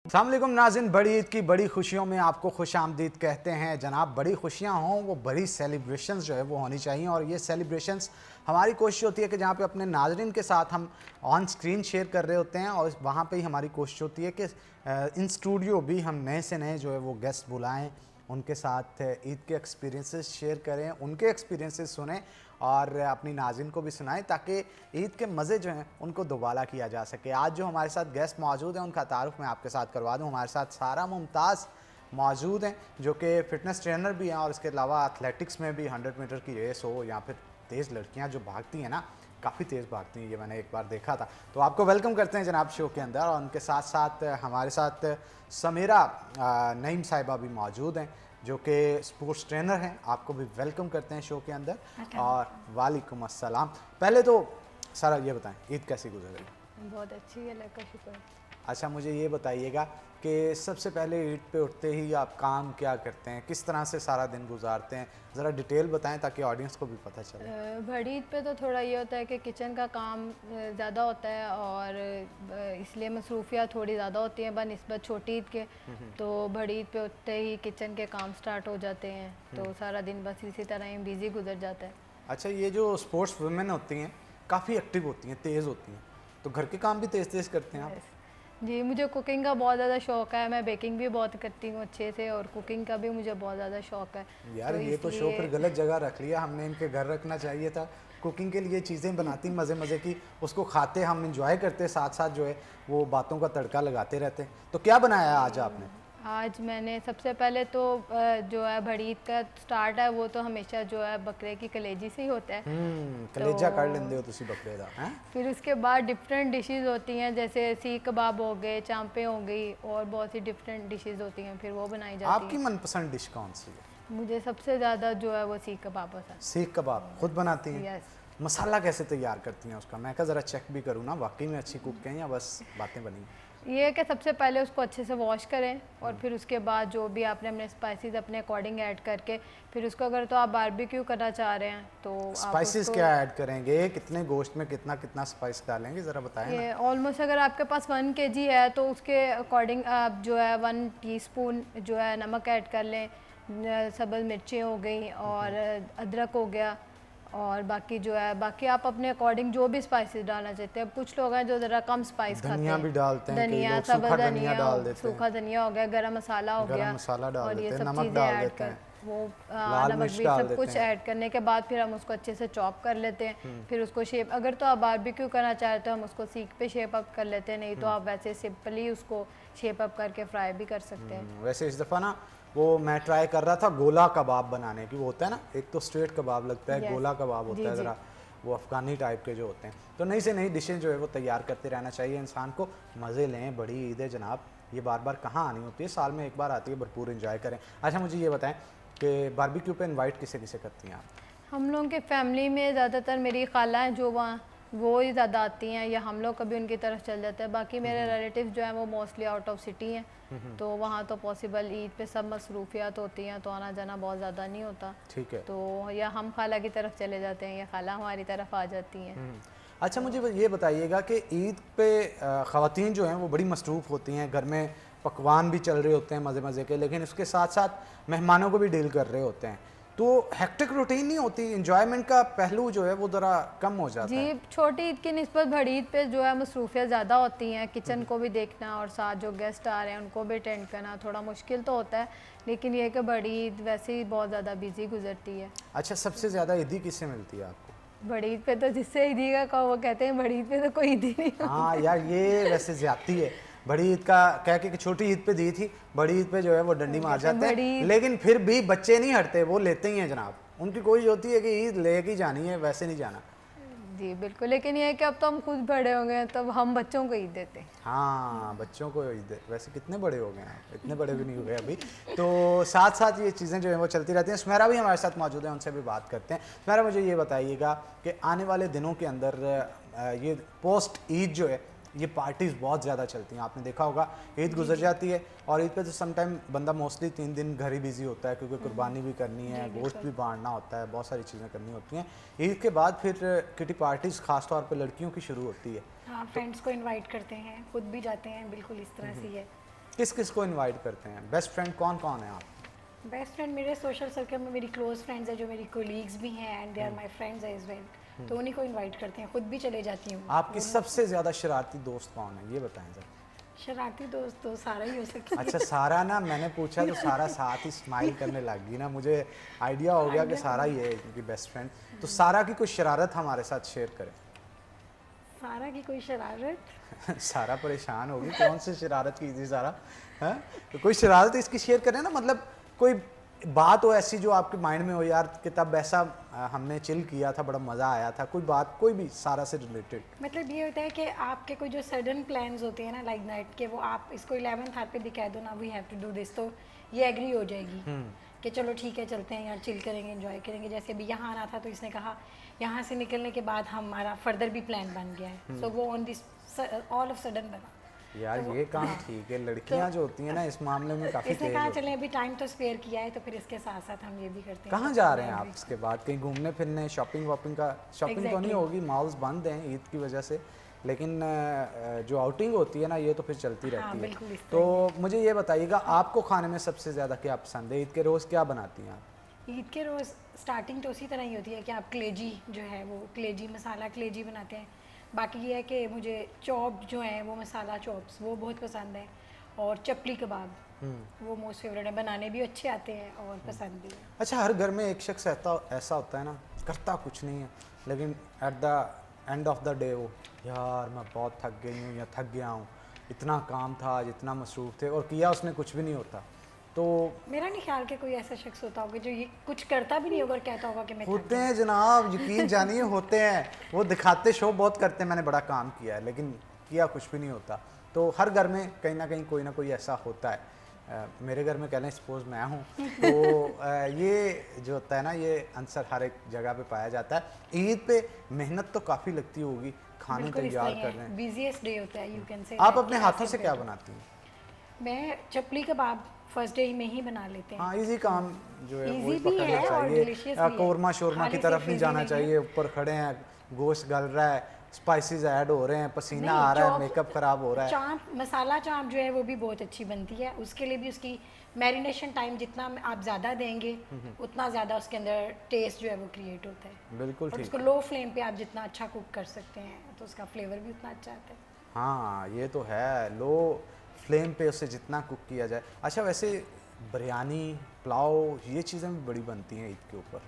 अस्सलाम वालेकुम नाज़रीन, बड़ी ईद की बड़ी खुशियों में आपको खुश आमदीद कहते हैं जनाब। बड़ी खुशियां हों, वो बड़ी सेलिब्रेशंस जो है वो होनी चाहिए और ये सेलिब्रेशंस हमारी कोशिश होती है कि जहाँ पे अपने नाज़रीन के साथ हम ऑन स्क्रीन शेयर कर रहे होते हैं और वहाँ पे ही हमारी कोशिश होती है कि इन स्टूडियो भी हम नए से नए जो है वो गेस्ट बुलाएँ, उनके साथ ईद के एक्सपीरियंसेस शेयर करें, उनके एक्सपीरियंसेस सुनें और अपनी नाज़रीन को भी सुनाएं ताकि ईद के मज़े जो हैं उनको दोबारा किया जा सके। आज जो हमारे साथ गेस्ट मौजूद हैं उनका तारुफ मैं आपके साथ करवा दूं। हमारे साथ सारा मुमताज़ मौजूद हैं जो कि फ़िटनेस ट्रेनर भी हैं और इसके अलावा एथलेटिक्स में भी 100 मीटर की रेस हो या फिर तेज़ लड़कियाँ जो भागती हैं ना, काफ़ी तेज़ भागती हैं, ये मैंने एक बार देखा था। तो आपको वेलकम करते हैं जनाब शो के अंदर। और उनके साथ साथ हमारे साथ समीरा नईम साहिबा भी मौजूद हैं जो कि स्पोर्ट्स ट्रेनर हैं। आपको भी वेलकम करते हैं शो के अंदर। और वालेकुम अस्सलाम। पहले तो सारा ये बताएं, ईद कैसी गुजर रही? बहुत अच्छी है, अल्लाह का शुक्र। अच्छा, मुझे ये बताइएगा कि सबसे पहले ईद पे उठते ही आप काम क्या करते हैं, किस तरह से सारा दिन गुजारते हैं, ज़रा डिटेल बताएं ताकि ऑडियंस को भी पता चले। बड़ी ईद पे तो थोड़ा ये होता है कि किचन का काम ज़्यादा होता है और इसलिए मसरूफियात थोड़ी ज़्यादा होती हैं बनिस्बत छोटी ईद के। तो बड़ी ईद पे उठते ही किचन के काम स्टार्ट हो जाते हैं, तो सारा दिन बस इसी तरह ही बिज़ी गुजर जाता है। अच्छा, ये जो स्पोर्ट्स वुमेन होती हैं काफ़ी एक्टिव होती हैं, तेज़ होती हैं, तो घर के काम भी तेज़ तेज़ करते हैं आप? जी, मुझे कुकिंग का बहुत ज़्यादा शौक़ है। मैं बेकिंग भी बहुत करती हूँ अच्छे से और कुकिंग का भी मुझे बहुत ज़्यादा शौक़ है। यार तो ये तो शो फिर गलत जगह रख लिया हमने, इनके घर रखना चाहिए था। कुकिंग के लिए चीज़ें बनाती मज़े मज़े की, उसको खाते हम इंजॉय करते, साथ साथ जो है वो बातों का तड़का लगाते रहते। तो क्या बनाया आज आपने? आज मैंने सबसे पहले तो जो है बड़ी ईद का स्टार्ट है वो तो हमेशा जो है बकरे की कलेजी से ही होता है। कलेजा कर लेंदे हो तुसी बकरे दा हैं? फिर उसके बाद डिफरेंट डिशेस होती हैं, जैसे सीख कबाब हो गए, चांपे हो गई और बहुत सी डिफरेंट डिशेस होती हैं, फिर वो बनाई जाती आपकी हैं। मनपसंद डिश कौन सी है? मुझे सबसे ज़्यादा जो है वो सीख कबाब पसंद है। सीख कबाब खुद बनाती हैं? यस। मसाला कैसे तैयार करती हैं उसका? मैं क्या ज़रा चेक भी करूँ ना, वाकई में अच्छी कुक हैं या बस बातें बनी? ये है कि सबसे पहले उसको अच्छे से वॉश करें और फिर उसके बाद जो भी आपने अपने स्पाइसेस अपने अकॉर्डिंग ऐड करके फिर उसको, अगर तो आप बारबेक्यू करना चाह रहे हैं तो स्पाइसेस क्या ऐड करेंगे? कितने गोश्त में कितना कितना स्पाइस डालेंगे, ज़रा बताएं ये ना। ऑलमोस्ट अगर आपके पास 1 kg है तो उसके अकॉर्डिंग आप जो है 1 टीस्पून जो है नमक ऐड कर लें, सब्ज़ मिर्चें हो गई और अदरक हो गया और बाकी जो है बाकी आप अपने अकॉर्डिंग जो भी स्पाइसेस डालना चाहते हैं। कुछ लोग हैं जो ज़रा कम स्पाइस खाते धनिया हैं, भी डालते हैं, कई धनिया, लोग सब्ज़ सूखा धनिया धनिया, डाल देते हैं, सूखा धनिया हो गया, गरम मसाला हो गरम गया मसाला डाल और ये देते हैं, सब नमक चीज़ें डाल ऐड देते कर हैं, वो लाल नमक मिर्च भी डाल सब देते कुछ हैं। ऐड करने के बाद फिर हम उसको अच्छे से चॉप कर लेते हैं। फिर उसको शेप, अगर तो आप बारबेक्यू करना चाहते हो हम उसको सीख पे शेप अप कर लेते हैं, नहीं तो आप वैसे सिंपली उसको शेप अप करके फ्राई भी कर सकते हैं। वैसे इस दफ़ा ना वो मैं ट्राई कर रहा था गोला कबाब बनाने की। वो होता है ना, एक तो स्ट्रेट कबाब लगता है, Yes. गोला कबाब जी, होता है जी। ज़रा वो अफ़गानी टाइप के जो होते हैं। तो नई से नई डिशें जो है वो तैयार करते रहना चाहिए इंसान को। मज़े लें, बड़ी ईद है जनाब, ये बार बार कहाँ आनी होती है, साल में एक बार आती है, भरपूर इंजॉय करें। अच्छा, मुझे ये बताएं कि बारबेक्यू पे इनवाइट किसे किसे करती हैं आप? हम लोगों के फैमिली में ज़्यादातर मेरी खाला हैं जो वहाँ वो ही ज़्यादा आती हैं, या हम लोग कभी उनकी तरफ चल जाते हैं। बाकी मेरे रिलेटिव्स जो हैं वो मोस्टली आउट ऑफ सिटी हैं, तो वहाँ तो पॉसिबल ईद पे सब मसरूफियात होती हैं तो आना जाना बहुत ज़्यादा नहीं होता। ठीक है। तो या हम खाला की तरफ चले जाते हैं या खाला हमारी तरफ आ जाती हैं। अच्छा, मुझे ये बताइएगा कि ईद पे ख़वातीन जो हैं वो बड़ी मसरूफ़ होती हैं, घर में पकवान भी चल रहे होते हैं मज़े मज़े के, लेकिन उसके साथ साथ मेहमानों को भी डील कर रहे होते हैं, तो हेक्टिक रूटीन नहीं होती, इंजॉयमेंट का पहलू जो है वो ज़रा कम हो जाता है। जी, छोटी ईद की निस्बत बड़ी ईद पे जो है मसरूफियात ज़्यादा होती हैं, किचन को भी देखना और साथ जो गेस्ट आ रहे हैं उनको भी अटेंड करना थोड़ा मुश्किल तो होता है, लेकिन ये कि बड़ी ईद वैसे ही बहुत ज़्यादा बिजी गुजरती है। अच्छा, सबसे ज़्यादा ईदी किससे मिलती है आपको? बड़ी ईद पे तो जिससे ईदी का कहो वो कहते हैं बड़ी ईद पे तो कोई ईदी नहीं। हाँ यार, ये वैसे ज्यादती है। बड़ी ईद का कह के कि छोटी ईद पे दी थी, बड़ी ईद पे जो है वो डंडी मार जाते हैं, लेकिन फिर भी बच्चे नहीं हटते, वो लेते ही हैं जनाब। उनकी कोशिश होती है कि ईद लेके जानी है, वैसे नहीं जाना। जी बिल्कुल, लेकिन ये है कि अब तो हम खुद बड़े हो गए तब हम बच्चों को ईद देते हैं। हाँ, बच्चों को ईद, वैसे कितने बड़े हो गए हैं, इतने बड़े भी नहीं हो गए अभी। तो साथ साथ ये चीज़ें जो हैं वो चलती रहती हैं। सुमेरा भी हमारे साथ मौजूद हैं, उनसे भी बात करते हैं। सुमेरा, मुझे ये बताइएगा कि आने वाले दिनों के अंदर ये पोस्ट ईद जो है ये पार्टीज़ बहुत ज़्यादा चलती हैं। आपने देखा होगा ईद गुजर जाती है और ईद पे तो सम टाइम बंदा मोस्टली 3 दिन घर ही बिजी होता है, क्योंकि कुर्बानी भी करनी है, गोश्त भी बांटना होता है, बहुत सारी चीज़ें करनी होती हैं। ईद के बाद फिर किटी पार्टीज़ ख़ास तौर पे लड़कियों की शुरू होती है। हाँ, फ्रेंड्स को इनवाइट करते हैं, खुद भी जाते हैं, बिल्कुल इस तरह से ही है। किस किस को इनवाइट करते हैं? बेस्ट फ्रेंड कौन कौन है आप? बेस्ट फ्रेंड मेरे सोशल सर्कल में मेरी क्लोज फ्रेंड्स है जो मेरी कोलीग्स भी हैं and they are my friends as well, तो उन्हीं को इनवाइट करते हैं, खुद भी चले जाती हूँ। आपकी सबसे ज़्यादा शरारती दोस्त कौन है, ये बताएं जरा। शरारती दोस्त तो सारा ही हो सकता है। अच्छा, सारा ना, मैंने पूछा तो सारा साथ ही स्माइल करने लग गई ना, मुझे आइडिया हो गया कि सारा ही है इनकी बेस्ट फ्रेंड। तो सारा की कोई शरारत हमारे साथ शेयर करें। सारा की कोई शरारत? सारा परेशान होगी, कौन सी शरारत की थी सारा? है तो कोई शरारत इसकी शेयर करें ना, मतलब कोई बात हो ऐसी जो आपके माइंड में हो, यार कि तब ऐसा हमने चिल किया था, बड़ा मज़ा आया था, कोई बात कोई भी सारा से रिलेटेड। मतलब ये होता है कि आपके कोई जो सडन प्लान्स होते हैं ना लाइक नाइट के, वो आप इसको 11th हाथ पे दिखा दो ना, we have to do this, तो ये एग्री हो जाएगी कि चलो ठीक है चलते हैं यार, चिल करेंगे, एंजॉय करेंगे। जैसे अभी यहाँ आना था तो इसने कहा, यहाँ से निकलने के बाद हमारा फर्दर भी प्लान बन गया है, सो वो on this all of sudden बना। यार ये काम ठीक है, लड़कियां जो होती हैं ना इस मामले में काफ़ी इसने तेज कहा होती हैं। चले अभी टाइम तो स्पेयर किया है, तो फिर इसके साथ साथ हम ये भी करते हैं। कहाँ जा रहे हैं आप इसके बाद? कहीं घूमने फिरने, शॉपिंग वॉपिंग का? शॉपिंग तो नहीं Exactly. होगी, मॉल्स बंद हैं ईद की वजह से, लेकिन जो आउटिंग होती है ना, ये तो फिर चलती हाँ, रहती है। बिल्कुल इस तो मुझे ये बताइएगा, आपको खाने में सबसे ज़्यादा क्या पसंद है? ईद के रोज़ क्या बनाती हैं आप? ईद के रोज़ स्टार्टिंग तो उसी तरह ही होती है कि आप कलेजी जो है वो कलेजी मसाला कलेजी बनाते हैं। बाकी ये है कि मुझे चॉप जो है वो मसाला चॉप्स वो बहुत पसंद है, और चपली कबाब वो मोस्ट फेवरेट है, बनाने भी अच्छे आते हैं और पसंद भी है। अच्छा, हर घर में एक शख्स ऐसा होता है ना, करता कुछ नहीं है, लेकिन at the end of the day वो, यार मैं बहुत थक गई हूँ या थक गया हूँ, इतना काम था आज, इतना मसरूफ़ थे, और किया उसने कुछ भी नहीं होता। तो मेरा नहीं ख्याल कि कोई ऐसा शख्स होता होगा जो ये कुछ करता भी नहीं होगा और कहता होगा कि मैं थक होते गया। हैं जनाब, यकीन जानिए होते हैं। वो दिखाते शो बहुत करते हैं, मैंने बड़ा काम किया है, लेकिन किया कुछ भी नहीं होता। तो हर घर में कहीं ना कोई ऐसा होता है। मेरे घर में कह लें, सपोज मैं हूँ, तो ये जो होता है ना, ये आंसर हर एक जगह पे पाया जाता है। ईद पे मेहनत तो काफ़ी लगती होगी, खाने बिल्कुल इस तैयार तरह कर रहे हैं। बिजीएस्ट डे होता है, यू कैन से। आप अपने हाथों से क्या बनाती हैं? मैं चपली कबाब फर्स्ट डे में ही बना लेते हैं। हाँ, इजी काम जो है वो Easy भी पकड़ना है और चाहिए। delicious भी है। कौरमा शोरमा की खाने से तरफ नहीं easy जाना नहीं है। चाहिए। ऊपर खड़े हैं, गोश्त गल रहा है, स्पाइसेस ऐड हो रहे हैं, पसीना नहीं, आ रहा है, चॉप- मेकअप खराब हो रहा है। चाप मसाला चाप जो है वो भी बहुत अच्छी बनती है। उसके लिए भी उसकी मैरिनेशन टाइम जितना आप ज़्यादा देंगे उतना ज़्यादा उसके अंदर टेस्ट जो है वो क्रिएट होता है। बिल्कुल और ठीक उसको है। लो फ्लेम पे आप जितना अच्छा कुक कर सकते हैं तो उसका फ्लेवर भी उतना अच्छा आता है। हाँ, ये तो है, लो फ्लेम पे उसे जितना कुक किया जाए। अच्छा, वैसे बिरयानी, पुलाव, ये चीज़ें भी बड़ी बनती हैं ईद के ऊपर,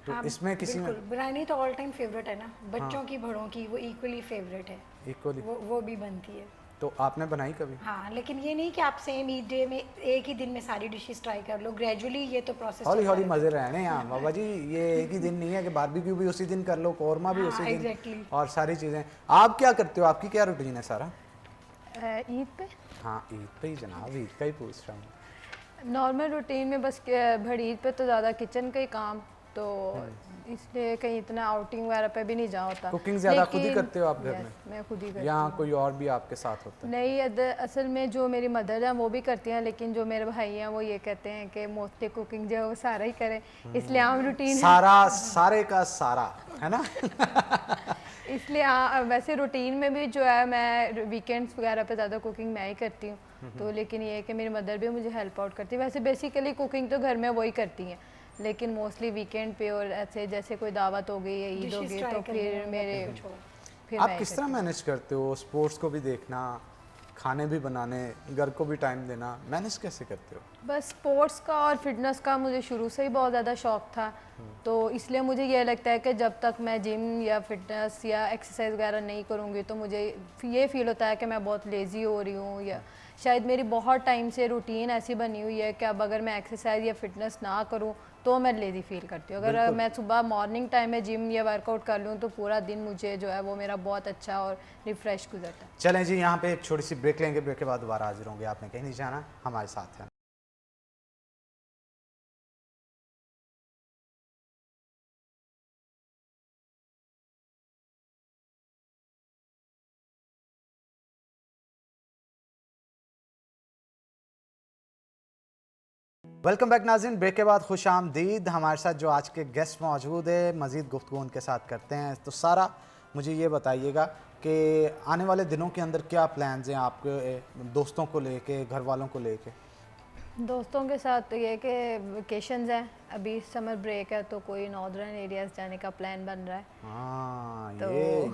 तो हाँ, इसमें किसी में बिल्कुल बिरयानी तो ऑल टाइम फेवरेट है ना, बच्चों की बड़ों की वो इक्वली फेवरेट है, इक्वली? वो भी बनती है। तो आपने बनाई कभी? हाँ, लेकिन ये नहीं कि आप सेम ईद डे में एक ही दिन में सारी डिशेस ट्राई कर लो, ग्रेजुअली ये तो प्रोसेस हौली हौली मज़े रहने हैं बाबा जी। ये एक ही दिन नहीं है कि बारबेक्यू भी उसी दिन कर लो, कौरमा भी हाँ, उसी दिन, exactly। और सारी चीज़ें। आप क्या करते हो, आपकी क्या रूटीन है सारा? ईद पे हाँ, ईद पे ही जनाब, ईद का ही पूछ रहा हूँ। नॉर्मल रूटीन में बस भड़ी ईद पे तो ज़्यादा किचन का ही काम, तो इसलिए कहीं इतना आउटिंग वगैरह पे भी नहीं जा होता। कुकिंग ज़्यादा खुद ही लेकिन- करते हो आप घर Yes, में? मैं खुद ही करती यहाँ हूँ। कोई और भी आपके साथ होता है? नहीं, असल में जो मेरी मदर है वो भी करती हैं, लेकिन जो मेरे भाई हैं वो ये कहते हैं कि मोस्टली कुकिंग जो है वो सारा ही करें, इसलिए आम रूटीन सारा, सारे का सारा, है ना? इसलिए वैसे रूटीन में भी जो है मैं वीकेंड्स वगैरह पे ज़्यादा कुकिंग मैं ही करती हूँ। तो लेकिन ये है कि मेरी मदर भी मुझे हेल्प आउट करती है। वैसे बेसिकली कुकिंग तो घर में वही करती हैं, लेकिन मोस्टली वीकेंड पे और ऐसे जैसे कोई दावत हो गई या ईद हो Dishes गई try तो करने फिर में मेरे कुछ और। फिर आप मैं किस तरह मैनेज करते हो? स्पोर्ट्स को भी देखना, खाने भी बनाने, घर को भी टाइम देना, मैनेज कैसे करते हो? बस स्पोर्ट्स का और फिटनेस का मुझे शुरू से ही बहुत ज़्यादा शौक था, तो इसलिए मुझे ये लगता है कि जब तक मैं जिम या फिटनेस या एक्सरसाइज वगैरह नहीं करूँगी तो मुझे ये फील होता है कि मैं बहुत लेज़ी हो रही हूँ, या शायद मेरी बहुत टाइम से रूटीन ऐसी बनी हुई है कि अब अगर मैं एक्सरसाइज या फिटनेस ना करूँ तो मैं लेज़ी फील करती हूँ। अगर मैं सुबह मॉर्निंग टाइम में जिम या वर्कआउट कर लूँ तो पूरा दिन मुझे जो है वो मेरा बहुत अच्छा और रिफ़्रेश गुजरता है। चलें जी, यहाँ पे एक छोटी सी ब्रेक लेंगे, ब्रेक के बाद दोबारा हाजिर होंगे। आपने कहीं नहीं जाना, हमारे साथ हैं। वेलकम बैक नाज़रीन, ब्रेक के बाद खुश आमदीद। हमारे साथ जो आज के गेस्ट मौजूद है, मज़ीद गुफ्तगू उनके साथ करते हैं। तो सारा, मुझे ये बताइएगा, कि आने वाले दिनों के अंदर क्या प्लान्स हैं आपके, दोस्तों को लेके, घर वालों को लेके? दोस्तों के साथ तो ये कि वेकेशंस हैं, अभी समर ब्रेक है तो कोई नॉर्दर्न एरियाज जाने का प्लान बन रहा है। हाँ, तो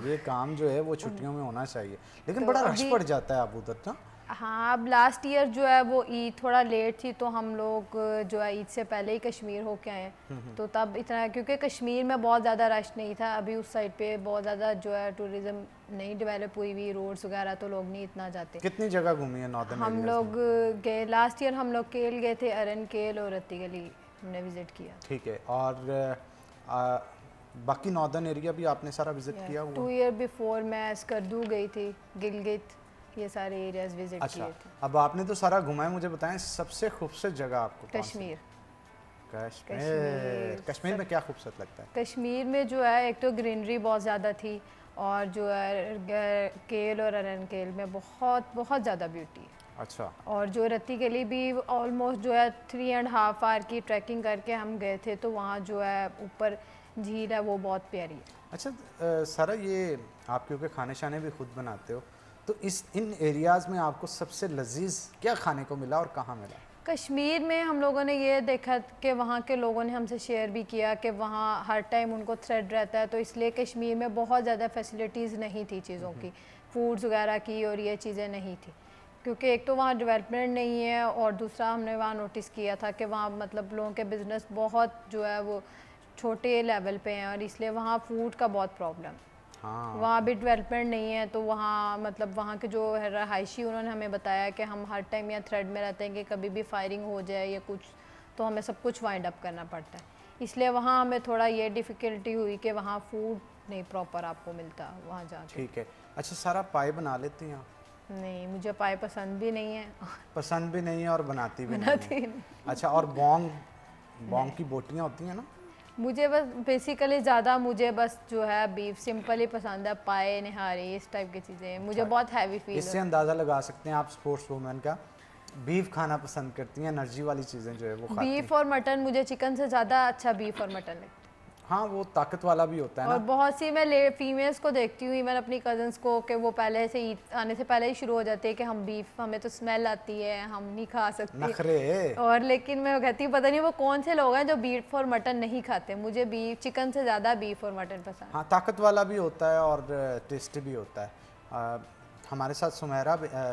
ये काम जो है वो छुट्टियों में होना चाहिए, लेकिन तो बड़ा रश अभी पड़ जाता है आप उधर ना। हाँ, अब लास्ट ईयर जो है वो ईद थोड़ा लेट थी तो हम लोग जो है ईद से पहले ही कश्मीर होके आए हैं, तो तब इतना, क्योंकि कश्मीर में बहुत ज़्यादा रश नहीं था, अभी उस साइड पे बहुत ज़्यादा जो है टूरिज़्म नहीं डेवलप हुई हुई, रोड्स वगैरह तो लोग नहीं इतना जाते। कितनी जगह घूमी है नॉर्दर्न हम एरियाज लोग में? गए लास्ट ईयर, हम लोग केल गए थे, अरन केल और रत्ती गली हमने विज़िट किया। ठीक है, और बाकी नॉर्दर्न एरिया भी आपने सारा विजिट किया हुआ? 2 ईयर बिफोर मैं स्कर्दू गई थी, गिलगित, ये सारे एरियाज विजिट अच्छा, किए थे। अब आपने तो सारा घुमा है, मुझे बताएं सबसे खूबसूरत जगह आपको कौन सी? कश्मीर। कश्मीर। कश्मीर में क्या खूबसूरत लगता है? कश्मीर में जो है एक तो ग्रीनरी बहुत ज़्यादा थी, और जो है केल और अरन केल में बहुत बहुत ज़्यादा ब्यूटी है। अच्छा, और जो रत्ती गली भी ऑलमोस्ट जो है 3.5 आवर की ट्रैकिंग करके हम गए थे, तो वहाँ जो है ऊपर झील है वो बहुत प्यारी है। अच्छा सारा ये आप क्योंकि खाने शाने भी खुद बनाते हो, तो इन एरियाज़ में आपको सबसे लजीज क्या खाने को मिला और कहाँ मिला? कश्मीर में हम लोगों ने ये देखा कि वहाँ के लोगों ने हमसे शेयर भी किया कि वहाँ हर टाइम उनको थ्रेड रहता है, तो इसलिए कश्मीर में बहुत ज़्यादा फैसिलिटीज़ नहीं थी चीज़ों की, फूड्स वगैरह की, और ये चीज़ें नहीं थी, क्योंकि एक तो वहाँ डेवलपमेंट नहीं है, और दूसरा हमने वहाँ नोटिस किया था कि वहाँ मतलब लोगों के बिज़नेस बहुत जो है वो छोटे लेवल पे हैं, और इसलिए वहाँ फूड का बहुत प्रॉब्लम। हाँ, वहाँ भी डेवलपमेंट नहीं है, तो वहाँ मतलब वहाँ के जो है रहायशी, उन्होंने हमें बताया कि हम हर टाइम यहाँ थ्रेड में रहते हैं कि कभी भी फायरिंग हो जाए या कुछ, तो हमें सब कुछ वाइंड अप करना पड़ता है, इसलिए वहाँ हमें थोड़ा ये डिफ़िकल्टी हुई कि वहाँ फूड नहीं प्रॉपर आपको मिलता वहाँ जाके। ठीक है। अच्छा, सारा पाए बना लेती हैं आप? नहीं, मुझे पाए पसंद भी नहीं है। पसंद भी नहीं है और बनाती भी नहीं बनाती है। नहीं। अच्छा, और बॉन्ग की बोटियाँ होती हैं ना? मुझे बस बेसिकली ज़्यादा मुझे बस जो है बीफ सिंपल ही पसंद है, पाए निहारी इस टाइप की चीज़ें मुझे बहुत हैवी फील इससे अंदाज़ा लगा सकते हैं आप स्पोर्ट्स वूमेन का, बीफ खाना पसंद करती हैं, एनर्जी वाली चीज़ें जो है वो खाती हैं। बीफ और मटन, मुझे चिकन से ज़्यादा अच्छा बीफ और मटन लगता है। हाँ, वो ताकत वाला भी होता है और ना। बहुत सी मैं फीमेल्स को देखती हूँ, इवन अपनी कजन्स को, कि वो पहले से ईद आने से पहले ही शुरू हो जाते हैं कि हम बीफ, हमें तो स्मेल आती है, हम नहीं खा सकते। नखरे। और लेकिन मैं कहती हूँ पता नहीं वो कौन से लोग हैं जो बीफ और मटन नहीं खाते, मुझे बीफ चिकन से ज़्यादा बीफ और मटन पसंद। हाँ, ताकत वाला भी होता है और टेस्टी भी होता है। हमारे साथ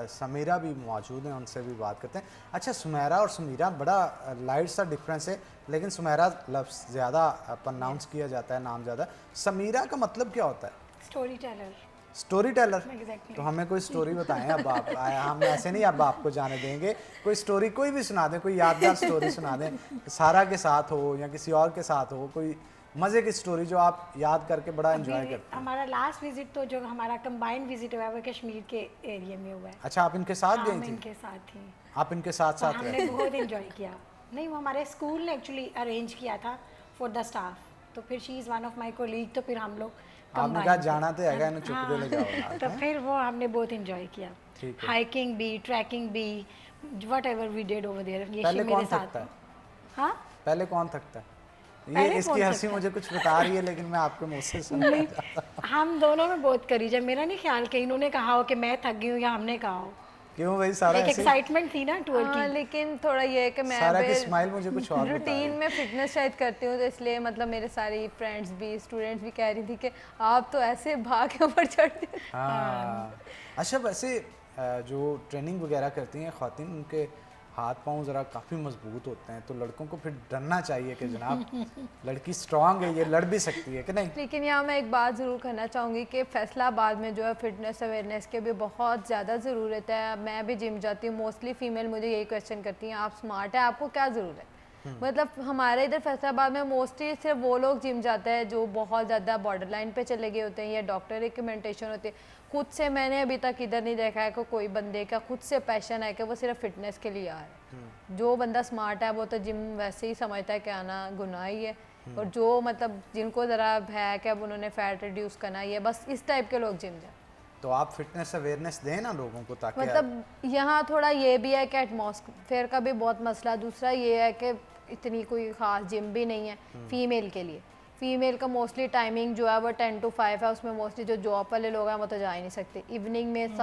समीरा भी मौजूद हैं, उनसे भी बात करते हैं। अच्छा, सुमेरा और समीरा बड़ा लाइट सा डिफरेंस है, लेकिन सुमेरा लफ्ज़ ज़्यादा प्रोनाउंस किया जाता है, नाम ज़्यादा। समीरा का मतलब क्या होता है? Story teller. Story teller. Exactly. तो हमें कोई स्टोरी बताएं अब आप। हम ऐसे नहीं अब आपको जाने देंगे, कोई स्टोरी कोई भी सुना दें, कोई यादगार स्टोरी सुना दें, सारा के साथ हो या किसी और के साथ हो, कोई मज़े की स्टोरी जो आप याद करके बड़ा एंजॉय करते हैं। हमारा लास्ट विजिट तो जो हमारा कंबाइंड विजिट हुआ है वो कश्मीर के एरिया में हुआ है। अच्छा, आप इनके साथ हाँ, गई मैं थी? इनके साथ थी। आप इनके साथ तो साथ हमने रहे? बहुत एंजॉय किया। नहीं, वो हमारे स्कूल ने एक्चुअली अरेंज किया था फॉर द स्टाफ, तो फिर she is one of my colleague, तो फिर हम लोग आपने कहा जाना तो है, इन्हें चुप दे ले जाओ हाँ, तो फिर वो हमने बहुत एंजॉय किया। ठीक है। हाइकिंग भी, ट्रैकिंग भी, whatever we did over there. ये पहले मेरे कौन साथ। थकता है? हाँ, पहले कौन थकता है? ये पहले इसकी कौन हंसी थकता है? मुझे कुछ बता रही है, लेकिन मैं आपके मुंह से सुनना चाहता हूं। हम दोनों में बहुत करी। जब मेरा नहीं ख्याल कि इन्होंने कहा हो कि मैं थक गई हूँ या हमने कहा हो, क्यों भाई, सारा एक ऐसे एक्साइटमेंट थी ना टूर हाँ, की। लेकिन थोड़ा ये है कि मैं सारा की स्माइल मुझे कुछ और बता रही रूटीन है। में फिटनेस शायद करती हूँ, तो इसलिए मतलब मेरे सारी फ्रेंड्स भी, स्टूडेंट्स भी कह रही थी कि आप तो ऐसे भाग के ऊपर चढ़ते हैं। हाँ। अच्छा, वैसे जो ट्रेनिंग वगैरह करती हैं ख़वातीन, उनके हाथ पाँव ज़रा काफ़ी मजबूत होते हैं, तो लड़कों को फिर डरना चाहिए कि जनाब लड़की स्ट्रांग है, ये लड़ भी सकती है कि नहीं? लेकिन यहाँ मैं एक बात ज़रूर करना चाहूँगी कि फैसलाबाद में जो है फिटनेस अवेयरनेस के भी बहुत ज़्यादा ज़रूरत है। मैं भी जिम जाती हूँ, मोस्टली फ़ीमेल मुझे यही क्वेश्चन करती हैं, आप स्मार्ट है, आपको क्या ज़रूरत है? मतलब हमारे इधर फैसलाबाद में मोस्टली सिर्फ वो लोग जिम जाते हैं जो बहुत ज़्यादा बॉर्डर लाइन पे चले गए होते हैं या डॉक्टर रिकमेंडेशन होती है। खुद से मैंने अभी तक इधर नहीं देखा है कि कोई बंदे का खुद से पैशन है कि वो सिर्फ फिटनेस के लिए आ रहा है। जो बंदा स्मार्ट है वो तो जिम वैसे ही समझता है कि आना गुनाह ही है, और जो मतलब जिनको ज़रा है कि अब उन्होंने फैट रिड्यूस करना है, बस इस टाइप के लोग जिम जाए। तो आप फिटनेस अवेयरनेस दें ना लोगों को, ताकि मतलब यहाँ थोड़ा ये भी है कि एटमॉस्फेयर का भी बहुत मसला। दूसरा ये है कि इतनी कोई ख़ास जिम भी नहीं है फीमेल के लिए, फीमेल का मोस्टली टाइमिंग जो है वो 10 to 5 है, उसमें मोस्टली जो जॉब वाले लोग हैं वो तो जा ही नहीं सकते। इवनिंग में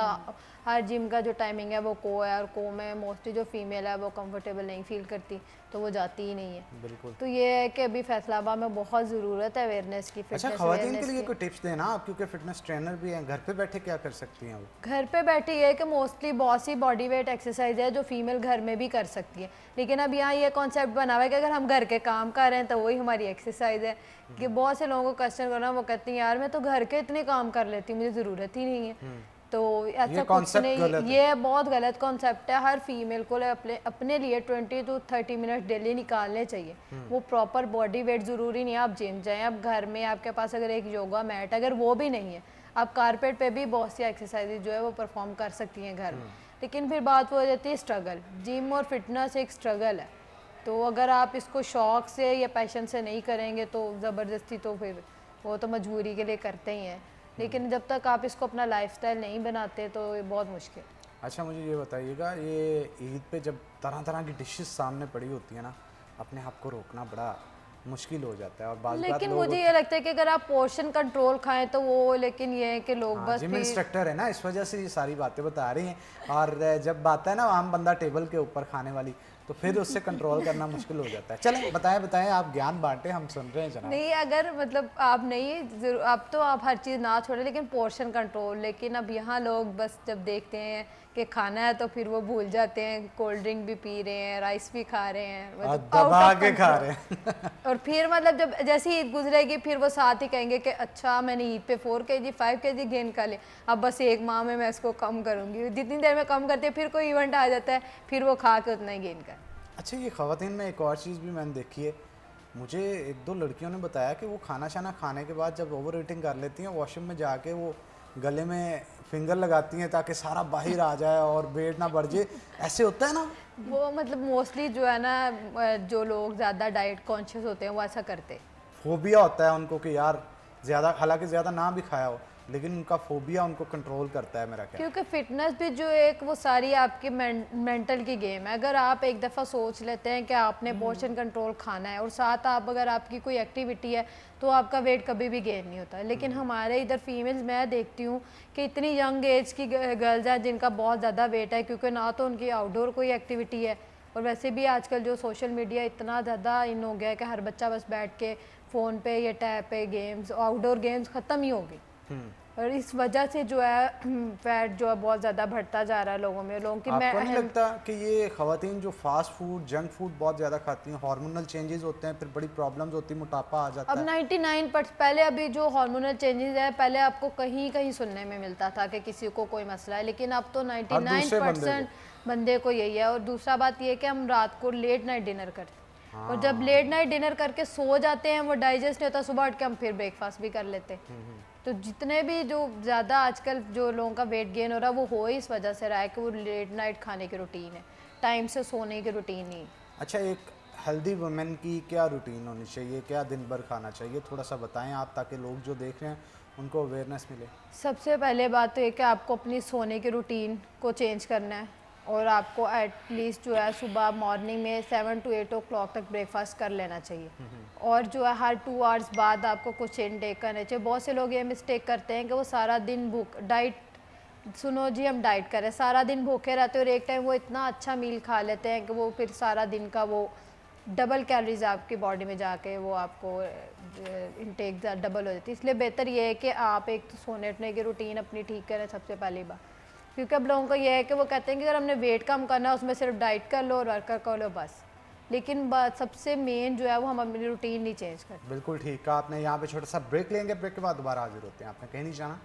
हर जिम का जो टाइमिंग है वो को है, और को में मोस्टली जो फीमेल है वो कंफर्टेबल नहीं फील करती, तो वो जाती ही नहीं है। बिल्कुल। तो ये है कि अभी फैसलाबाद में बहुत ज़रूरत है अवेयरनेस की, अच्छा, फिटनेस खवातीन के अवेयरनेस लिए की। कोई टिप्स देना आप, क्योंकि फिटनेस ट्रेनर भी हैं, घर पे बैठे क्या कर सकती हैं वो? घर पे बैठे ये है कि मोस्टली बहुत सी बॉडी वेट एक्सरसाइज है जो फीमेल घर में भी कर सकती है, लेकिन अब यहाँ ये कॉन्सेप्ट बना हुआ है कि अगर हम घर के काम कर रहे हैं तो वही हमारी एक्सरसाइज है। कि बहुत से लोगों को क्वेश्चन करना, वो कहती हैं यार मैं तो घर के इतने काम कर लेती हूँ, मुझे ज़रूरत ही नहीं है। तो ऐसा कुछ concept गलत नहीं, है। ये बहुत गलत कॉन्सेप्ट है। हर फीमेल को अपने लिए 20 to 30 मिनट डेली निकालने चाहिए। वो प्रॉपर बॉडी वेट ज़रूरी नहीं है आप जिम जाएं, आप घर में आपके पास अगर एक योगा मैट, अगर वो भी नहीं है, आप कारपेट पे भी बहुत सी एक्सरसाइज जो है वो परफॉर्म कर सकती हैं घर में। लेकिन फिर बात वो हो जाती है स्ट्रगल। जिम और फिटनेस एक स्ट्रगल है, तो अगर आप इसको शौक से या पैशन से नहीं करेंगे तो ज़बरदस्ती, तो फिर वो तो मजबूरी के लिए करते ही हैं। लेकिन जब तक आप इसको अपना लाइफस्टाइल नहीं बनाते तो ये बहुत मुश्किल। अच्छा, मुझे ये बताइएगा, ये ईद पे जब तरह तरह की डिशेस सामने पड़ी होती है ना, अपने आप को रोकना बड़ा मुश्किल हो जाता है। और बात लेकिन मुझे ये लगता है कि अगर आप पोर्शन कंट्रोल खाएं तो वो, लेकिन ये है कि लोग बस जिम फिर इंस्ट्रक्टर है ना, इस वजह से ये सारी बातें बता रही हैं। और जब बात है ना आम बंदा टेबल के ऊपर खाने वाली, तो फिर उससे कंट्रोल करना मुश्किल हो जाता है। चलें, बताएं आप ज्ञान बांटें, हम सुन रहे हैं जनाब। नहीं, अगर मतलब आप नहीं जरूर, अब तो आप हर चीज़ ना छोड़ें, लेकिन पोर्शन कंट्रोल। लेकिन अब यहाँ लोग बस जब देखते हैं कि खाना है तो फिर वो भूल जाते हैं, कोल्ड ड्रिंक भी पी रहे हैं, राइस भी खा रहे हैं, मतलब दबा out of के खा control। रहे हैं। और फिर मतलब जब जैसे ईद गुजरेगी फिर वो साथ ही कहेंगे कि अच्छा मैंने ईद पे 4 kg 5 kg गेन कर लिया, अब बस एक माह में मैं इसको कम करूँगी। जितनी देर में कम करती है फिर कोई इवेंट आ जाता है, फिर वो खा के उतना ही गेन कर। अच्छा, ये ख़वातीन में एक और चीज़ भी मैंने देखी है, मुझे एक दो लड़कियों ने बताया कि वो खाना शाना खाने के बाद जब ओवर ईटिंग कर लेती हैं, वॉशरूम में जाके वो गले में फिंगर लगाती हैं ताकि सारा बाहर आ जाए और वेट ना बढ़ जाए। ऐसे होता है ना? वो मतलब मोस्टली जो है ना, जो लोग ज़्यादा डाइट कॉन्शियस होते हैं वो ऐसा करते हैं। फोबिया होता है उनको कि यार ज़्यादा, हालांकि ज़्यादा ना भी खाया हो, लेकिन उनका फोबिया उनको कंट्रोल करता है मेरा ख्याल। क्योंकि फिटनेस भी जो एक वो सारी आपकी मेंटल की गेम है। अगर आप एक दफ़ा सोच लेते हैं कि आपने पोर्शन कंट्रोल खाना है और साथ आप अगर आपकी कोई एक्टिविटी है तो आपका वेट कभी भी गेन नहीं होता। लेकिन हमारे इधर फीमेल्स मैं देखती हूँ कि इतनी यंग एज की गर्ल्स हैं जिनका बहुत ज़्यादा वेट है, क्योंकि ना तो उनकी आउटडोर कोई एक्टिविटी है, और वैसे भी आजकल जो सोशल मीडिया इतना ज़्यादा इन हो गया है कि हर बच्चा बस बैठ के फ़ोन पे या टैब पे गेम्स, आउटडोर गेम्स ख़त्म ही हो गई। और इस वजह से जो है फैट जो है बहुत ज़्यादा बढ़ता जा रहा है लोगों में। लोगों की आपको नहीं लगता कि ये ख़वातीन जो फास्ट फूड, जंक फूड बहुत ज़्यादा खाती हैं, हार्मोनल चेंजेस होते हैं, फिर बड़ी प्रॉब्लम्स होती है, मोटापा आ जाता अब है? 99% पहले, अभी जो हार्मोनल चेंजेस है पहले आपको कहीं कहीं सुनने में मिलता था कि किसी को कोई मसला है, लेकिन अब तो 99% बंदे को यही है। और दूसरा बात ये है कि हम रात को लेट नाइट डिनर करते हैं, और जब लेट नाइट डिनर करके सो जाते हैं वो डाइजेस्ट नहीं होता, सुबह उठ के हम फिर ब्रेकफास्ट भी कर लेते हैं। तो जितने भी जो ज़्यादा आजकल जो लोगों का वेट गेन हो रहा है वो हो इस वजह से रहा है कि वो लेट नाइट खाने की रूटीन है, टाइम से सोने की रूटीन नहीं। अच्छा, एक हेल्दी वुमेन की क्या रूटीन होनी चाहिए, क्या दिन भर खाना चाहिए, थोड़ा सा बताएं आप, ताकि लोग जो देख रहे हैं उनको अवेयरनेस मिले। सबसे पहले बात तो ये कि आपको अपनी सोने की रूटीन को चेंज करना है, और आपको एटलीस्ट जो है सुबह मॉर्निंग में 7 to 8 o'clock तक ब्रेकफास्ट कर लेना चाहिए, और जो है हर 2 hours बाद आपको कुछ इनटेक करना चाहिए। बहुत से लोग ये मिस्टेक करते हैं कि वो सारा दिन भूख, डाइट, सुनो जी हम डाइट करें, सारा दिन भूखे रहते हैं और एक टाइम वो इतना अच्छा मील खा लेते हैं कि वो फिर सारा दिन का वो डबल कैलोरीज आपकी बॉडी में जाके वो आपको इनटेक डबल हो जाती है। इसलिए बेहतर ये है कि आप एक तो सोने उठने की रूटीन अपनी ठीक करें सबसे पहली बात, क्योंकि अब लोगों को ये है कि वो कहते हैं कि अगर हमने वेट कम करना है उसमें सिर्फ डाइट कर लो और वर्कआउट कर लो बस, लेकिन सबसे मेन जो है वो हम अपनी रूटीन नहीं चेंज करते। बिल्कुल ठीक कहा आपने। यहाँ पे छोटा सा ब्रेक लेंगे, ब्रेक के बाद दोबारा हाजिर होते हैं। आपने कहीं नहीं जाना,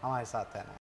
हमारे साथ है ना।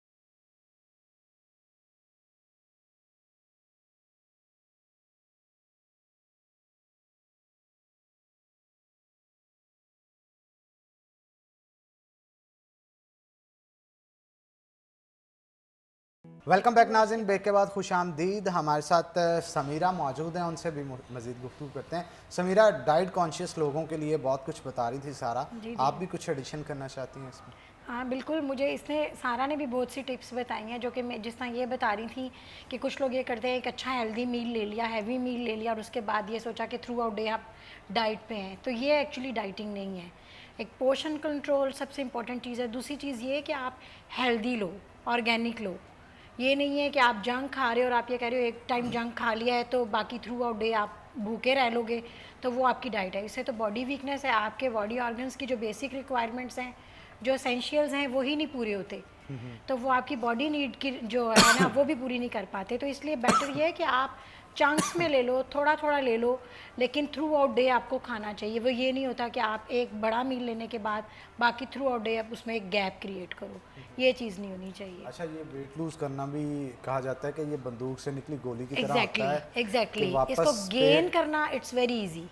वेलकम बैक नाज़रीन, ब्रेक के बाद खुश आमदीद। हमारे साथ समीरा मौजूद हैं, उनसे भी मज़ीद गुफ्तगू करते हैं। समीरा, डाइट कॉन्शियस लोगों के लिए बहुत कुछ बता रही थी सारा, आप भी कुछ एडिशन करना चाहती हैं इसमें? हाँ बिल्कुल, मुझे इसने सारा ने भी बहुत सी टिप्स बताई हैं, जो कि मैं जिस तरह ये बता रही थी कि कुछ लोग ये करते हैं एक अच्छा हेल्दी मील ले लिया, हैवी मील ले लिया, और उसके बाद ये सोचा कि थ्रू आउट डे आप डाइट पे हैं, तो ये एक्चुअली डाइटिंग नहीं है। एक पोर्शन कंट्रोल सबसे इम्पोर्टेंट चीज़ है। दूसरी चीज़ ये है कि आप हेल्दी लो, ऑर्गेनिक लो। ये नहीं है कि आप जंक खा रहे हो और आप ये कह रहे हो एक टाइम जंक खा लिया है तो बाकी थ्रू आउट डे आप भूखे रह लोगे, तो वो आपकी डाइट है। इससे तो बॉडी वीकनेस है, आपके बॉडी ऑर्गन्स की जो बेसिक रिक्वायरमेंट्स हैं, जो एसेंशियल्स हैं, वही नहीं पूरे होते, तो वो आपकी बॉडी नीड की जो है ना वो भी पूरी नहीं कर पाते। तो इसलिए बेटर ये है कि आप चंक्स में ले लो, थोड़ा थोड़ा ले लो, लेकिन थ्रू आउट डे आपको खाना चाहिए। वो ये नहीं होता कि आप एक बड़ा मील लेने के बाद बाकी थ्रू आउट डे आप उसमें एक गैप क्रिएट करो, ये चीज़ नहीं होनी चाहिए। अच्छा, ये वेट लूज करना भी कहा जाता है कि ये बंदूक से निकली गोली की तरह एग्जैक्टली होता है एग्जैक्टली कि वापस इसको गेन पे- करना इट्स वेरी इजी,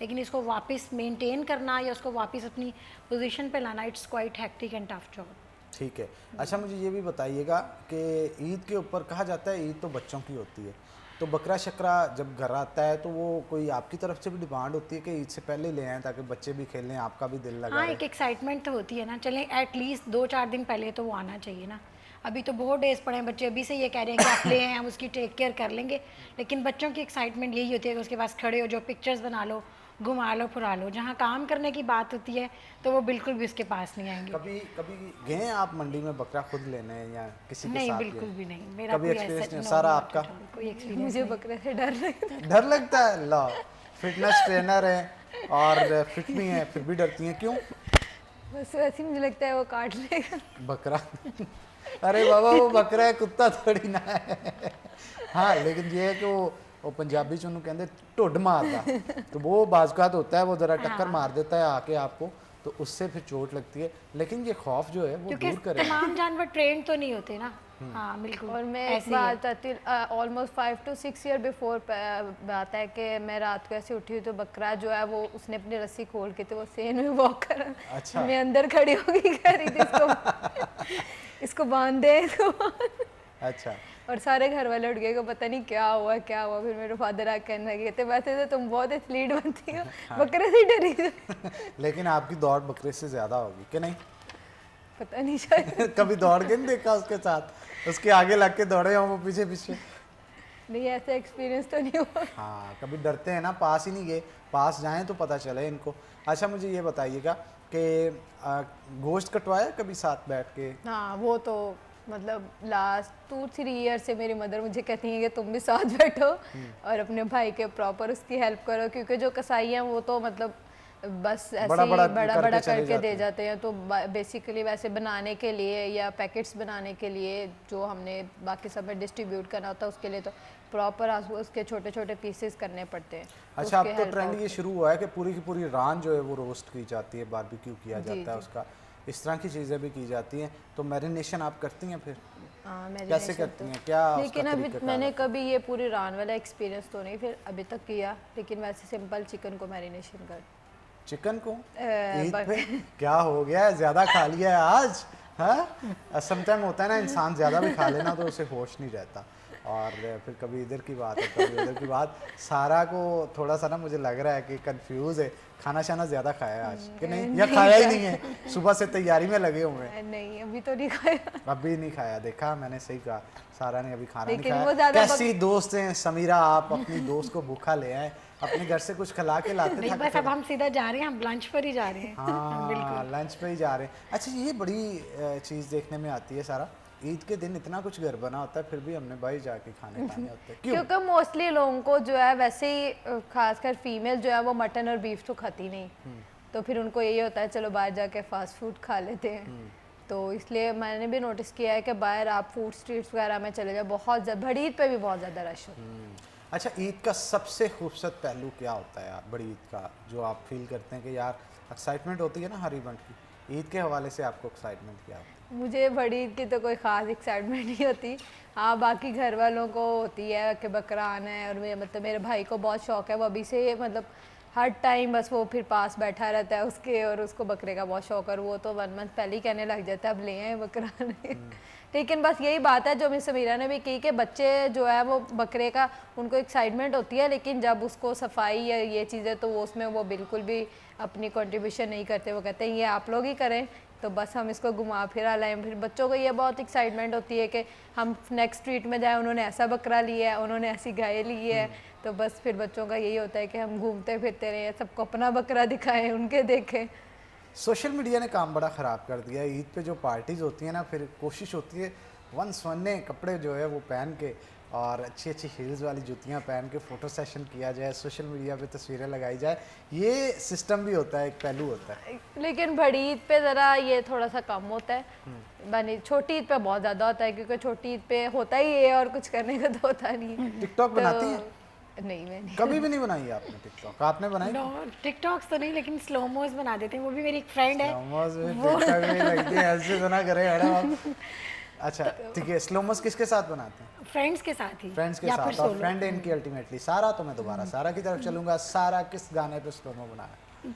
लेकिन इसको वापस मेंटेन करना या उसको वापस अपनी पोजीशन पे लाना it's quite hectic and tough job. ठीक है। अच्छा, मुझे ये भी बताइएगा कि ईद के ऊपर कहा जाता है ईद तो बच्चों की होती है, तो बकरा शकरा जब घर आता है तो वो कोई आपकी तरफ से भी डिमांड होती है कि ईद से पहले ले आएँ ताकि बच्चे भी खेलें, आपका भी दिल लगा हाँ, रहे? एक एक्साइटमेंट तो होती है ना, चलें एटलीस्ट 2-4 दिन पहले तो वो आना चाहिए ना। अभी तो बहुत डेज पड़े हैं, बच्चे अभी से ये कह रहे हैं कि आप ले आए, हम उसकी टेक केयर कर लेंगे, लेकिन बच्चों की एक्साइटमेंट यही होती है कि उसके पास खड़े हो, जो पिक्चर्स बना लो, घुमा लो, फुरा लो। जहाँ काम करने की बात होती है तो वो बिल्कुल भी उसके पास नहीं आएंगे। कभी कभी गए हैं आप मंडी में बकरा खुद लेने या किसी के नहीं, साथ बिल्कुल गए? भी नहीं। मेरा कभी कोई एक्सपीरियंस ऐसा नहीं? no, सारा not आपका? at all, कोई एक्सपीरियंस मुझे नहीं। बकरे से डर लगता है। डर लगता है? ला, फिटनेस ट्रेनर है और फिट भी हैं फिर भी डरती हैं, क्यों? बस वैसे ही मुझे लगता है वो काट लेगा। बकरा अरे बाबा, वो बकरा है, कुत्ता थोड़ी ना है। हाँ, लेकिन ये है कि वो पंजाबी च उन्होंने कहते ढुड मारदा, तो वो बाज़-औक़ात होता है वो ज़रा टक्कर मार देता है आके आपको, तो उससे फिर चोट लगती है। लेकिन ये खौफ जो है वो क्योंकि दूर करेगा। तमाम जानवर ट्रेन तो नहीं होते ना। हाँ बिल्कुल। और मैं ऐसे एक ही है। बात आती ऑलमोस्ट 5 to 6 ईयर बिफोर बात है कि मैं रात को ऐसे उठी हुई तो बकरा जो है वो उसने अपनी रस्सी खोल के तो वो सेन में वॉक कर अच्छा। मैं अंदर खड़ी होगी कह रही थी इसको बांध दे इसको। अच्छा, और सारे घर वाले उठ गए को पता नहीं क्या हुआ क्या हुआ। फिर मेरे फादर आके कहने लगे थे वैसे तो तुम बहुत एथलीट बनती हो, बकरे से डरी थी। लेकिन आपकी दौड़ बकरे से ज़्यादा होगी कि नहीं? पता नहीं शायद। कभी दौड़ के नहीं देखा उसके साथ? उसके आगे लग के दौड़े हो वो पीछे पीछे? नहीं, ऐसा एक्सपीरियंस तो नहीं हुआ। हाँ, कभी डरते हैं ना, पास ही नहीं गए, पास जाएं तो पता चले इनको। अच्छा, मुझे ये बताइएगा कि गोश्त कटवाया कभी साथ बैठ के? हाँ, वो तो मतलब लास्ट 2-3 ईयर से मेरी मदर मुझे कहती हैं कि तुम भी साथ बैठो और अपने भाई के प्रॉपर उसकी हेल्प करो, क्योंकि जो कसाई हैं वो तो मतलब बस ऐसे बड़ा ही बड़ा बड़ा करके चले करके जाते दे हैं। जाते हैं। तो बेसिकली वैसे बनाने के लिए या पैकेट्स बनाने के लिए जो हमने बाकी सब में डिस्ट्रीब्यूट करना होता है उसके लिए तो प्रॉपर उसके छोटे छोटे पीसेस करने पड़ते हैं। अच्छा, अब उसके तो help ट्रेंड out ये शुरू हुआ है कि पूरी की पूरी रान जो है वो रोस्ट की जाती है, बारबेक्यू किया जी, जाता है जी। उसका, इस तरह की चीज़ें भी की जाती हैं। तो मैरिनेशन आप करती हैं फिर? हाँ, कैसे marination करती तो- हैं? क्या उसका लेकिन अभी तरीक़ाकार मैंने होता है? कभी ये पूरी रान वाला एक्सपीरियंस तो नहीं फिर अभी तक किया, लेकिन वैसे सिंपल चिकन को मैरिनेशन कर चिकन को ईद बक- पे क्या हो गया है, ज़्यादा खा लिया है आज? हाँ, समटाइम होता है ना, इंसान ज़्यादा भी खा लेना तो उसे होश नहीं रहता, और फिर कभी इधर की बात है कभी उधर की बात। सारा को थोड़ा सा ना मुझे लग रहा है कि कंफ्यूज है, खाना शाना ज़्यादा खाया है आज कि नहीं, या खाया ही नहीं है? सुबह से तैयारी में लगे हुए हैं। नहीं, अभी तो नहीं खाया। अभी नहीं खाया, देखा मैंने सही कहा, सारा ने अभी खाना नहीं लेकिन खाया। वो ज़्यादा कैसी दोस्त हैं समीरा आप, अपनी दोस्त को भूखा ले आए, अपने घर से कुछ खिला के लाते नहीं, था बस अब हम सीधा जा रहे हैं, हम लंच पर ही जा रहे हैं। हाँ, लंच पे ही जा रहे हैं। अच्छा, ये बड़ी चीज़ देखने में आती है सारा, ईद के दिन इतना कुछ घर बना होता है फिर भी हमने भाई जाके खाने होते हैं, क्यों? क्योंकि मोस्टली लोगों को जो है वैसे ही खासकर फीमेल जो है वो मटन और बीफ तो खाती नहीं, तो फिर उनको यही होता है चलो बाहर जाके फास्ट फूड खा लेते हैं। तो इसलिए मैंने भी नोटिस किया है कि बाहर आप फूड स्ट्रीट्स वगैरह में चले जाओ, बहुत बड़ी ईद पे भी बहुत ज़्यादा रश होता है। अच्छा, ईद का सबसे खूबसूरत पहलू क्या होता है यार बड़ी ईद का, जो आप फील करते हैं कि यार एक्साइटमेंट होती है ना हर इवेंट की, ईद के हवाले से आपको एक्साइटमेंट क्या होती है? मुझे बड़ी ईद की तो कोई ख़ास एक्साइटमेंट नहीं होती। हाँ, बाकी घर वालों को होती है कि बकरा आना है, और मेरे भाई को बहुत शौक है, वो अभी से मतलब हर टाइम बस वो फिर पास बैठा रहता है उसके, और उसको बकरे का बहुत शौक है, और वो तो 1 मंथ पहले ही कहने लग जाता है अब ले आए बकरा ने। लेकिन बस यही बात है जो मिस समीरा ने भी की कि बच्चे जो है वो बकरे का उनको एक्साइटमेंट होती है, लेकिन जब उसको सफाई या ये चीज़ें तो वो उसमें वो बिल्कुल भी अपनी कंट्रीब्यूशन नहीं करते। वो कहते हैं ये आप लोग ही करें, तो बस हम इसको घुमा फिरा लाएं। फिर बच्चों को ये बहुत एक्साइटमेंट होती है कि हम नेक्स्ट स्ट्रीट में जाएं, उन्होंने ऐसा बकरा लिया है, उन्होंने ऐसी गाय ली है, तो बस फिर बच्चों का यही होता है कि हम घूमते फिरते रहें, सबको अपना बकरा दिखाएं, उनके देखें। सोशल मीडिया ने काम बड़ा ख़राब कर दिया है। ईद पे जो पार्टीज़ होती हैं ना, फिर कोशिश होती है वन सवन्ने कपड़े जो है वो पहन के और अच्छी अच्छी हील्स वाली जूतियां पहन के फ़ोटो सेशन किया जाए, सोशल मीडिया पे तस्वीरें लगाई जाए। ये सिस्टम भी होता है, एक पहलू होता है। लेकिन बड़ी ईद पे ज़रा ये थोड़ा सा कम होता है। बनी छोटी ईद पे बहुत ज़्यादा होता है, क्योंकि छोटी ईद पे होता ही है और कुछ करने का तो होता नहीं। टिकटॉक बनाती हैं? नहीं, मैं नहीं। कभी भी नहीं बनाई है आपने टिकटॉक? आपने बनाई? नो, टिकटॉक्स तो नहीं, लेकिन स्लोमोज बना देते हैं। वो भी मेरी एक फ्रेंड है। स्लोमोस भी टिकटॉक में लगती है, ऐसे तो ना करें मैडम आप। अच्छा ठीक है, स्लोमोस किसके साथ बनाते हैं? फ्रेंड्स के साथ ही, फ्रेंड्स के या फिर साथ। और सोलो। फ्रेंड है इनकी अल्टीमेटली सारा। तो मैं दोबारा सारा की तरफ चलूंगा। सारा किस गाने पे स्लोमो बनाया?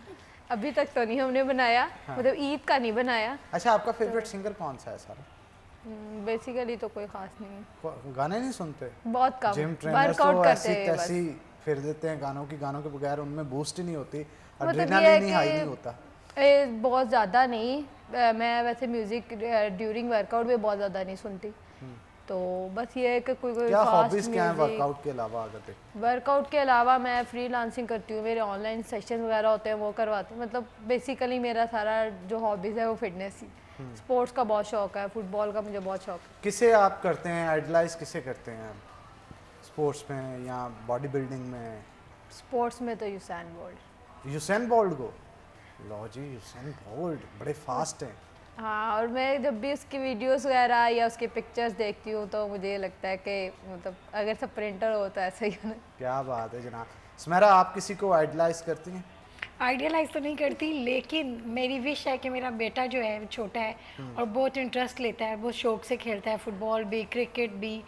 अभी तक तो नहीं हमने बनाया, मतलब ईद का नहीं बनाया। अच्छा, आपका फेवरेट सिंगर कौन सा है सारा? बेसिकली तो कोई खास नहीं है, गाने नहीं सुनते? बहुत कम। जिम ट्रेनर्स वर्कआउट तो करते ऐसी हैं बस। तैसी फिर देते हैं गानों के बगैर उनमें बूस्ट ही नहीं होती, मतलब ये है एड्रेनालिन ही हाई कि नहीं होता। बहुत ज़्यादा नहीं। मैं वैसे म्यूज़िक ड्यूरिंग वर्कआउट भी बहुत ज़्यादा नहीं सुनती। तो बस ये है कि कोई क्या फास्ट हॉबीज क्या है म्यूजिक। वर्कआउट के अलावा? अगर देखें वर्कआउट के अलावा मैं फ्रीलांसिंग करती हूँ, मेरे ऑनलाइन सेशन वगैरह होते हैं वो करवाती हूँ। मतलब बेसिकली मेरा सारा जो हॉबीज़ है वो फिटनेस ही। स्पोर्ट्स का बहुत शौक है, फुटबॉल का मुझे बहुत शौक है। किसे आप करते हैं आइडलाइज, किसे करते हैं स्पोर्ट्स में या बॉडी बिल्डिंग में? स्पोर्ट्स में तो यूसैन बोल्ट। यूसेन बोल्ट को? लो जी, यूसेन बोल्ट बड़े फास्ट हैं। हाँ, और मैं जब भी उसकी वीडियोस वगैरह या उसकी पिक्चर्स देखती हूँ तो मुझे ये लगता है कि मतलब अगर सब प्रिंटर हो तो ऐसा ही होना। क्या बात है जनाब। सुमेरा, आप किसी को आइडलाइज करती हैं? आइडियलाइज तो नहीं करती, लेकिन मेरी विश है कि मेरा बेटा जो है छोटा है और बहुत इंटरेस्ट लेता है, बहुत शौक से खेलता है, फुटबॉल भी, क्रिकेट भी।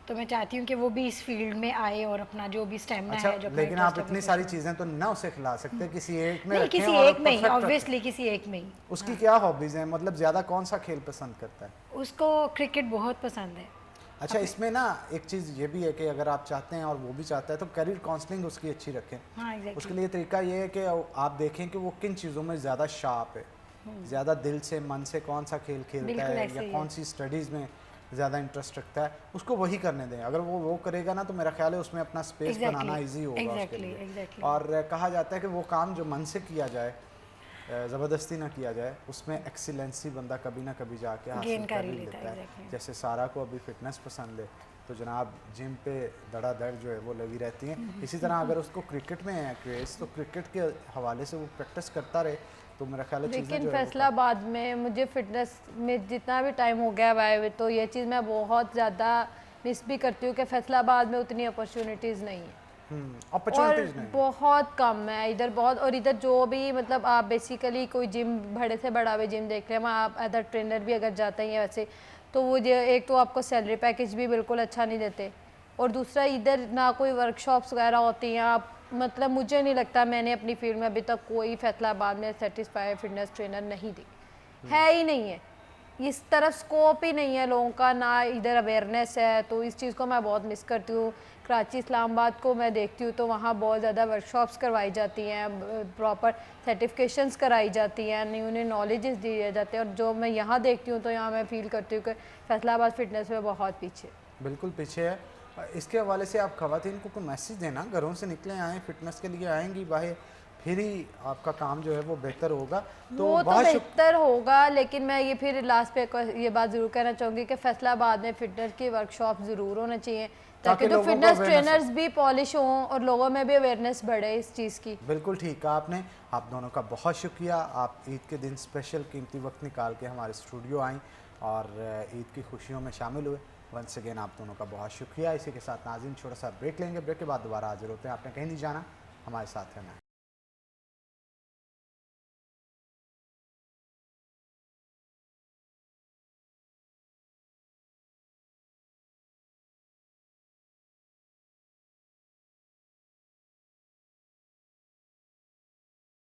तो मैं चाहती हूँ कि वो भी इस फील्ड में आए और अपना जो भी स्टेमिना अच्छा, है, जो अपना लेकिन आप interest है, इतनी वो सारी करें। चीज़ें तो ना उसे खिला सकते, किसी एक में नहीं, रखें किसी और एक में ही, perfect रखें। ऑब्वियसली किसी एक में ही। उसकी क्या हॉबीज हैं? मतलब ज़्यादा कौन सा खेल पसंद करता है? उसको क्रिकेट बहुत पसंद है। अच्छा, इसमें ना एक चीज़ ये भी है कि अगर आप चाहते हैं और वो भी चाहता है तो करियर काउंसलिंग उसकी अच्छी रखें। हाँ, एग्जैक्टली। उसके लिए तरीका ये है कि आप देखें कि वो किन चीज़ों में ज़्यादा शार्प है, ज़्यादा दिल से मन से कौन सा खेल खेलता बिल्कुल है ऐसे या ही कौन है। सी स्टडीज़ में ज़्यादा इंटरेस्ट रखता है, उसको वही करने दें। अगर वो करेगा ना तो मेरा ख्याल है उसमें अपना स्पेस Exactly, बनाना ईजी होगा उसके exactly, लिए। exactly. और कहा जाता है कि वो काम जो मन से किया जाए, ज़बरदस्ती ना किया जाए, उसमें एक्सीलेंसी बंदा कभी ना कभी जाके हासिल Gain कर कर ही ही लेता लेता है, है। exactly. जैसे सारा को अभी फिटनेस पसंद है तो जनाब जिम पे धड़ाधड़ जो है वो लगी रहती हैं। इसी तरह अगर उसको क्रिकेट में है क्रेज़ तो क्रिकेट के हवाले से वो प्रैक्टिस करता रहे तो मेरा ख्याल है चीज़ें लेकिन जो है वो फैसलाबाद में मुझे फिटनेस में जितना भी टाइम हो गया हुआ तो ये चीज़ मैं बहुत ज़्यादा मिस भी करती हूँ कि फैसलाबाद में उतनी अपॉर्चुनिटीज़ नहीं है और अपॉर्चुनिटीज़ नहीं। बहुत कम है इधर बहुत। और इधर जो भी मतलब आप बेसिकली कोई जिम बड़े से बड़ा हुए जिम देख रहे हैं वहाँ आप अदर ट्रेनर भी अगर जाते हैं वैसे तो वो एक तो आपको सैलरी पैकेज भी बिल्कुल अच्छा नहीं देते और दूसरा इधर ना कोई वर्कशॉप्स वगैरह होती हैं। आप मतलब मुझे नहीं लगता मैंने अपनी फील्ड में अभी तक कोई फैसलाबाद में सेटिस्फाई फिटनेस ट्रेनर नहीं देखी है ही नहीं है। इस तरफ स्कोप ही नहीं है लोगों का, ना इधर अवेयरनेस है। तो इस चीज़ को मैं बहुत मिस करती हूँ। कराची इस्लामाबाद को मैं देखती हूँ तो वहाँ बहुत ज़्यादा वर्कशॉप्स करवाई जाती हैं, प्रॉपर सर्टिफिकेशंस कराई जाती हैं, उन्हें नॉलेजेस दिए जाते हैं। और जो मैं यहाँ देखती हूँ तो यहाँ मैं फील करती हूँ कि फैसलाबाद फिटनेस में बहुत पीछे, बिल्कुल पीछे है। इसके हवाले से आप ख़वातीन को कोई मैसेज देना, घरों से निकले आएँ, फिटनेस के लिए आएंगी बाहर, फिर ही आपका काम जो है वो बेहतर होगा। तो वो तो बहुत बेहतर होगा। लेकिन मैं ये फिर लास्ट पे ये बात ज़रूर कहना चाहूँगी कि फैसलाबाद में फिटनेस की वर्कशॉप ज़रूर होना चाहिए ताकि जो लोगों को फिटनेस awareness ट्रेनर्स भी पॉलिश हों और लोगों में भी अवेयरनेस बढ़े इस चीज़ की। बिल्कुल ठीक कहा आपने। आप दोनों का बहुत शुक्रिया। आप ईद के दिन स्पेशल कीमती वक्त निकाल के हमारे स्टूडियो आईं और ईद की खुशियों में शामिल हुए। वंस अगेन आप दोनों का बहुत शुक्रिया। इसी के साथ नाज़रीन छोटा सा ब्रेक लेंगे, ब्रेक के बाद दोबारा हाजिर होते हैं। आपने कहीं नहीं जाना, हमारे साथ रहना है।